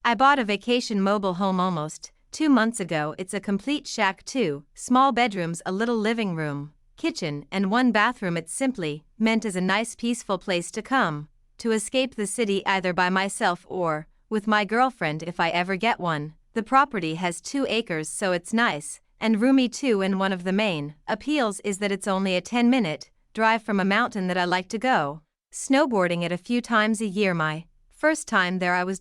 I bought a vacation mobile home almost 2 months ago. It's a complete shack, 2 small bedrooms, a little living room, kitchen, and 1 bathroom. It's simply meant as a nice peaceful place to come to escape the city, either by myself or with my girlfriend if I ever get one. The property has 2 acres, so it's nice and roomy too, and one of the main appeals is that it's only a 10-minute drive from a mountain that I like to go snowboarding at a few times a year. My first time there I was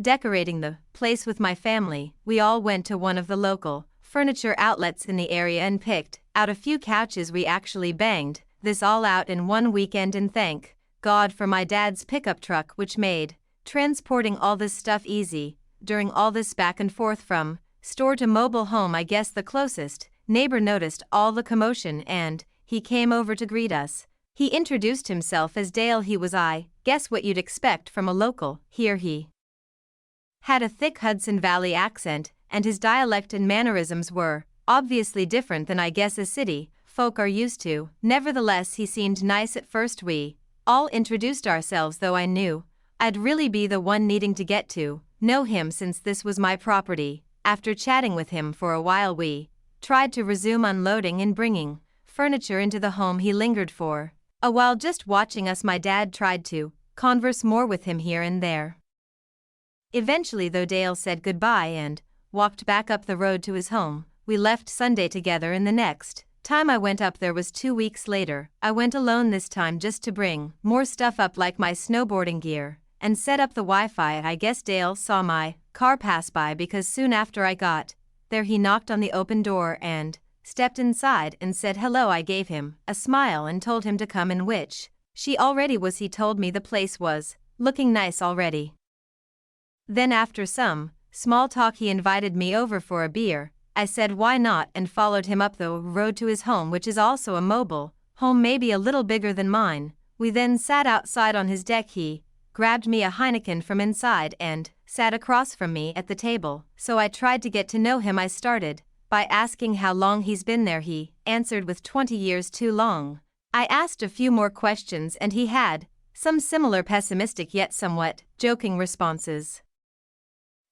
decorating the place with my family. We all went to one of the local furniture outlets in the area and picked out a few couches. We actually banged this all out in one weekend, and thank God for my dad's pickup truck, which made transporting all this stuff easy during all this back and forth from store to mobile home. I guess the closest neighbor noticed all the commotion and he came over to greet us. He introduced himself as Dale. He was, I guess, what you'd expect from a local here. He had a thick Hudson Valley accent, and his dialect and mannerisms were obviously different than I guess a city folk are used to. Nevertheless, he seemed nice at first. We all introduced ourselves, though I knew I'd really be the one needing to get to know him since this was my property. After chatting with him for a while, we tried to resume unloading and bringing furniture into the home. He lingered for a while just watching us. My dad tried to converse more with him here and there. Eventually, though, Dale said goodbye and walked back up the road to his home. We left Sunday together, and the next time I went up there was 2 weeks later. I went alone this time just to bring more stuff up, like my snowboarding gear, and set up the Wi-Fi. I guess Dale saw my car pass by, because soon after I got there he knocked on the open door and stepped inside and said hello. I gave him a smile and told him to come in, which she already was. He told me the place was looking nice already. Then after some small talk he invited me over for a beer. I said why not, and followed him up the road to his home, which is also a mobile home, maybe a little bigger than mine. We then sat outside on his deck. He grabbed me a Heineken from inside and sat across from me at the table. So I tried to get to know him. I started by asking how long he's been there. He answered with 20 years too long. I asked a few more questions and he had some similar pessimistic yet somewhat joking responses.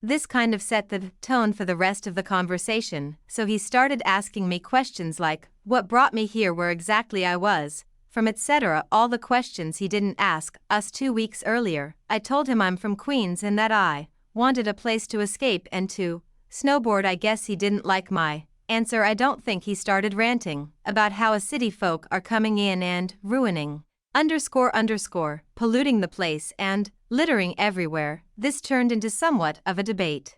This kind of set the tone for the rest of the conversation, so he started asking me questions like what brought me here, where exactly I was from, etc. All the questions he didn't ask us 2 weeks earlier. I told him I'm from Queens and that I wanted a place to escape and to snowboard. I guess he didn't like my answer. I don't think. He started ranting about how a city folk are coming in and ruining polluting the place and littering everywhere. This turned into somewhat of a debate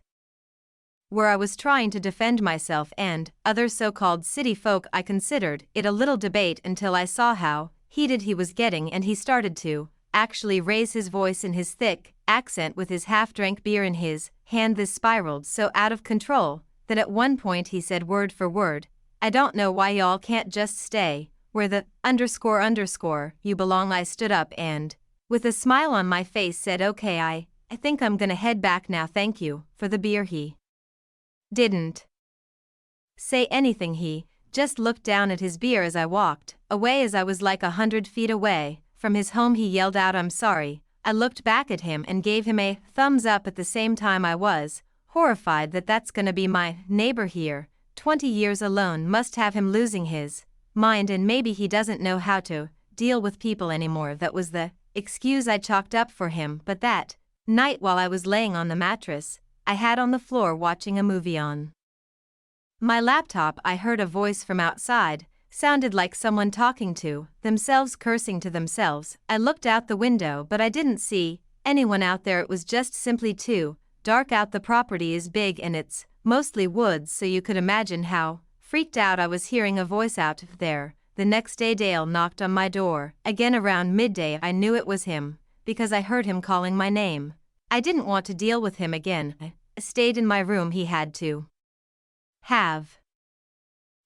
where I was trying to defend myself and other so-called city folk. I considered it a little debate until I saw how heated he was getting, and he started to actually raise his voice in his thick accent with his half-drank beer in his hand. This spiraled so out of control that at one point he said word for word, I don't know why y'all can't just stay where the you belong. I stood up and with a smile on my face said okay, I think I'm gonna head back now, thank you for the beer. He didn't say anything. He just looked down at his beer as I walked away. As I was like 100 feet away from his home, he yelled out, I'm sorry. I looked back at him and gave him a thumbs up. At the same time I was horrified that that's gonna be my neighbor here. 20 years alone must have him losing his mind, and maybe he doesn't know how to deal with people anymore. That was the excuse I chalked up for him. But that night, while I was laying on the mattress I had on the floor watching a movie on my laptop, I heard a voice from outside. Sounded like someone talking to themselves, cursing to themselves. I looked out the window, but I didn't see anyone out there. It was just simply too dark out. The property is big and it's mostly woods, so you could imagine how freaked out I was hearing a voice out there. The next day Dale knocked on my door again around midday. I knew it was him because I heard him calling my name. I didn't want to deal with him again. I stayed in my room. He had to have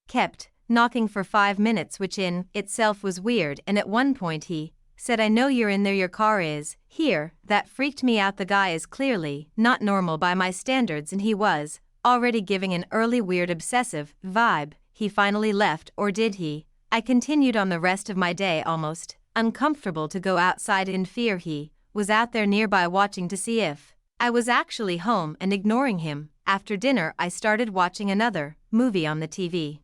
kept knocking for 5 minutes, which in itself was weird, and at one point he said, I know you're in there, your car is here. That freaked me out. The guy is clearly not normal by my standards, and he was already giving an early weird obsessive vibe. He finally left, or did he? I continued on the rest of my day, almost uncomfortable to go outside in fear he was out there nearby watching to see if I was actually home and ignoring him. After dinner I started watching another movie on the TV.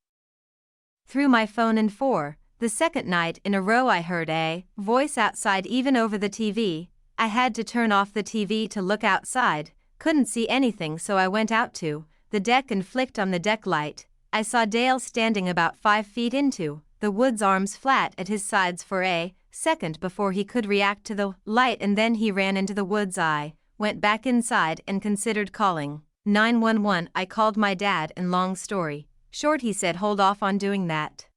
Through my phone and for the second night in a row I heard a voice outside even over the TV. I had to turn off the TV to look outside, couldn't see anything so I went out to the deck and flicked on the deck light. I saw Dale standing about 5 feet into the woods, arms flat at his sides for a second before he could react to the light, and then he ran into the woods. I went back inside and considered calling 911. I called my dad and long story short he said hold off on doing that.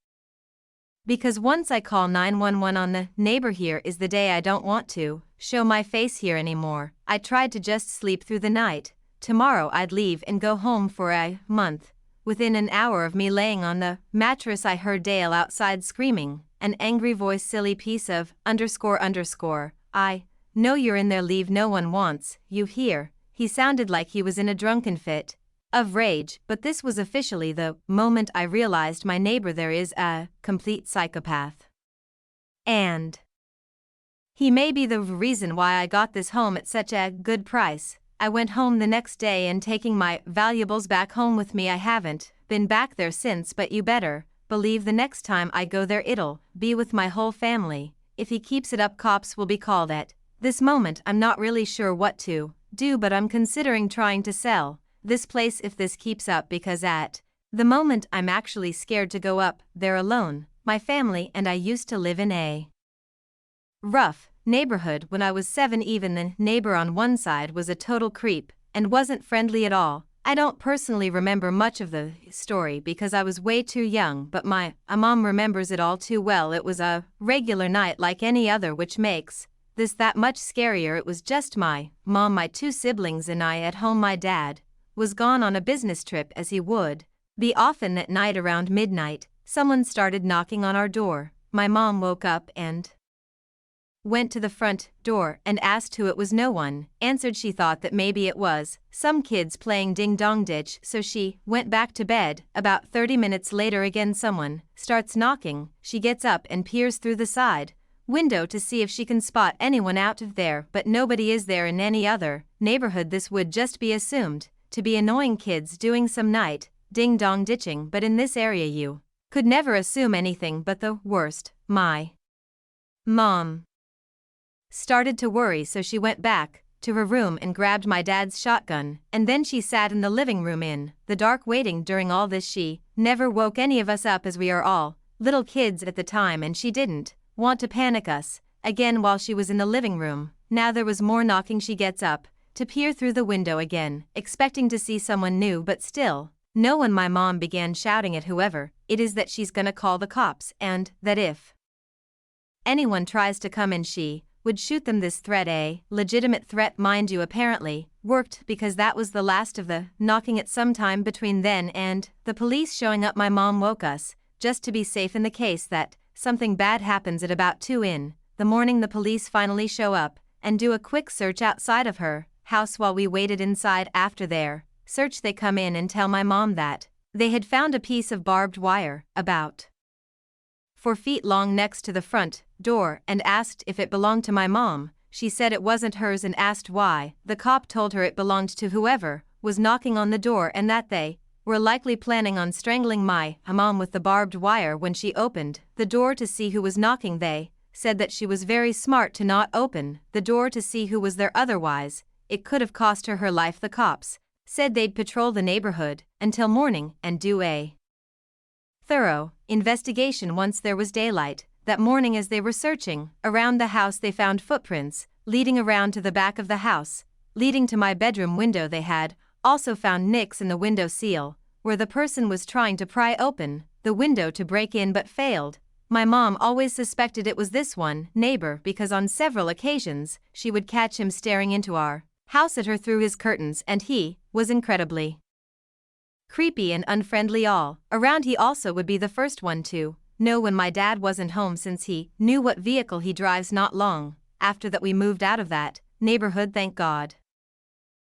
Because once I call 911 on the neighbor here is the day I don't want to show my face here anymore. I tried to just sleep through the night. Tomorrow I'd leave and go home for a month. Within an hour of me laying on the mattress I heard Dale outside screaming, an angry voice, silly piece of __. I know you're in there, leave, no one wants you here. He sounded like he was in a drunken fit of rage, but this was officially the moment I realized my neighbor there is a complete psychopath. And he may be the reason why I got this home at such a good price. I went home the next day and taking my valuables back home with me. I haven't been back there since, but you better believe the next time I go there it'll be with my whole family. If he keeps it up, cops will be called. At this moment I'm not really sure what to do, but I'm considering trying to sell this place if this keeps up, because at the moment I'm actually scared to go up there alone. My family and I used to live in a rough neighborhood when I was 7. Even the neighbor on one side was a total creep and wasn't friendly at all. I don't personally remember much of the story because I was way too young, but my mom remembers it all too well. It was a regular night like any other, which makes this that much scarier. It was just my mom, my 2 siblings and I at home. My dad was gone on a business trip, as he would be often at night. Around midnight, someone started knocking on our door. My mom woke up and went to the front door and asked who it was. No one answered. She thought that maybe it was some kids playing ding-dong ditch, so she went back to bed. About 30 minutes later again someone starts knocking. She gets up and peers through the side window to see if she can spot anyone out of there, but nobody is there. In any other neighborhood this would just be assumed to be annoying kids doing some night ding-dong ditching, but in this area you could never assume anything but the worst. My mom started to worry, so she went back to her room and grabbed my dad's shotgun, and then she sat in the living room in the dark waiting. During all this she never woke any of us up, as we are all little kids at the time, and she didn't want to panic us again while she was in the living room. Now there was more knocking. She gets up to peer through the window again, expecting to see someone new, but still no one. My mom began shouting at whoever it is that she's gonna call the cops, and that if anyone tries to come in she would shoot them. This threat, a legitimate threat mind you, apparently worked, because that was the last of the knocking. At some time between then and the police showing up, my mom woke us just to be safe in the case that something bad happens. At about 2 in the morning the police finally show up and do a quick search outside of her house while we waited inside. After their search they come in and tell my mom that they had found a piece of barbed wire about 4 feet long next to the front door and asked if it belonged to my mom. She said it wasn't hers and asked why. The cop told her it belonged to whoever was knocking on the door and that they were likely planning on strangling my mom with the barbed wire. When she opened the door to see who was knocking, they said that she was very smart to not open the door to see who was there, otherwise it could have cost her her life. The cops said they'd patrol the neighborhood until morning and do a thorough investigation once there was daylight. That morning as they were searching around the house they found footprints leading around to the back of the house, leading to my bedroom window. They had also found nicks in the window sill, where the person was trying to pry open the window to break in but failed. My mom always suspected it was this one neighbor because on several occasions she would catch him staring into our house at her through his curtains, and he was incredibly creepy and unfriendly all around. He also would be the first one to know when my dad wasn't home, since he knew what vehicle he drives. Not long after that we moved out of that neighborhood, thank God.